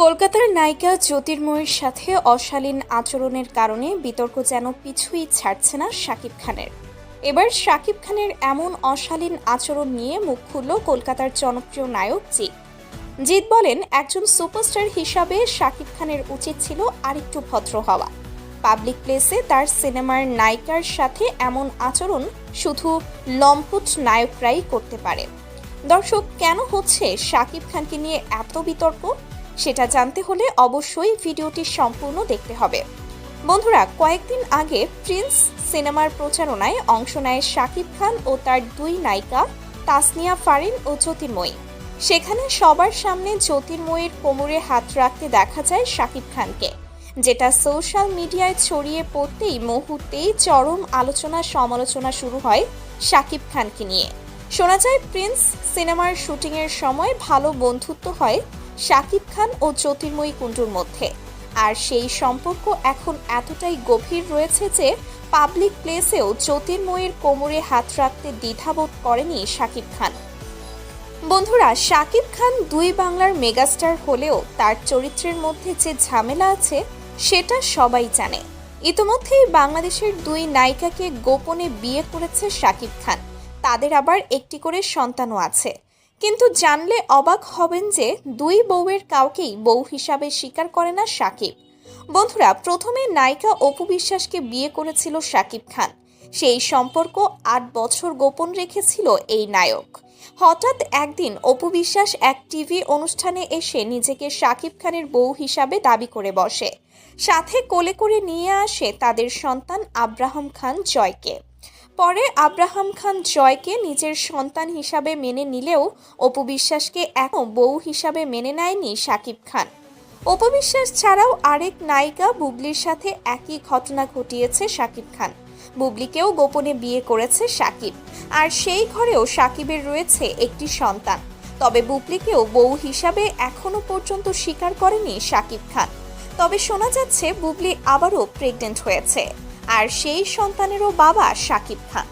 কলকাতার নায়িকা জ্যোতির্ময়ীর সাথে অশালীন আচরণের কারণে বিতর্ক যেন পিছুই ছাড়ছে না শাকিব খানের। এবার শাকিব খানের এমন অশালীন আচরণ নিয়ে মুখ খুলল কলকাতার জনপ্রিয় নায়ক জিৎ। জিৎ বলেন, একজন সুপারস্টার হিসাবে শাকিব খানের উচিত ছিল আরেকটু ভদ্র হওয়া। পাবলিক প্লেসে তার সিনেমার নায়িকার সাথে এমন আচরণ শুধু লম্পট নায়করাই করতে পারে। দর্শক, কেন হচ্ছে শাকিব খানকে নিয়ে এত বিতর্ক? সেটা জানতে হলে অবশ্যই ভিডিওটি সম্পূর্ণ দেখতে হবে। বন্ধুরা, কয়েকদিন আগে প্রিন্স সিনেমার প্রচারণায় অংশ নেয় শাকিব খান ও তার দুই নায়িকা তাসনিয়া ফারিন ও জ্যোতির্ময়ী। সেখানে সবার সামনে জ্যোতির্ময়ীর কোমরে হাত রাখতে দেখা যায় শাকিব খানকে, যেটা সোশ্যাল মিডিয়ায় ছড়িয়ে পড়তেই মুহূর্তেই চরম আলোচনা সমালোচনা শুরু হয় শাকিব খানকে নিয়ে। শোনা যায় প্রিন্স সিনেমার শুটিংয়ের সময় ভালো বন্ধুত্ব হয় শাকিব খান ও জ্যোতির্ময়ী কুণ্ডুর মধ্যে, আর সেই সম্পর্ক এখন এতটাই গভীর রয়েছে যে পাবলিক প্লেসেও জ্যোতির্ময়ীর কোমরে হাত রাখতে দ্বিধাবোধ করেনি শাকিব খান। বন্ধুরা, শাকিব খান দুই বাংলার মেগাস্টার হলেও তার চরিত্রের মধ্যে যে ঝামেলা আছে সেটা সবাই জানে। ইতোমধ্যেই বাংলাদেশের দুই নায়িকাকে গোপনে বিয়ে করেছে শাকিব খান। তাদের আবার একটি করে সন্তানও আছে। কিন্তু জানলে অবাক হবেন যে দুই বউয়ের কাউকেই বউ হিসাবে স্বীকার করে না শাকিব। বন্ধুরা, প্রথমে নায়িকা অপু বিশ্বাসকে বিয়ে করেছিল শাকিব খান। সেই সম্পর্ক ৮ বছর গোপন রেখেছিল এই নায়ক। হঠাৎ একদিন অপু বিশ্বাস এক টিভি অনুষ্ঠানে এসে নিজেকে শাকিব খানের বউ হিসাবে দাবি করে বসে। সাথে কোলে করে নিয়ে আসে তাদের সন্তান আব্রাহাম খান জয়কে। পরে আব্রাহাম খান জয়কে নিজের সন্তান হিসাবে মেনে নিলেও অপু বিশ্বাসকে এখন বউ হিসাবে মেনে নেয়নি শাকিব খান। অপু বিশ্বাস ছাড়াও আরেক নায়িকা বুবলির সাথে একই ঘটনা ঘটিয়েছে শাকিব খান। বুবলিকেও গোপনে বিয়ে করেছে শাকিব, আর সেই ঘরেও শাকিবের রয়েছে একটি সন্তান। তবে বুবলিকেও বউ হিসাবে এখনো পর্যন্ত স্বীকার করেনি শাকিব খান। তবে শোনা যাচ্ছে বুবলি আবারও প্রেগনেন্ট হয়েছে, আর সেই সন্তানেরও বাবা শাকিব খান।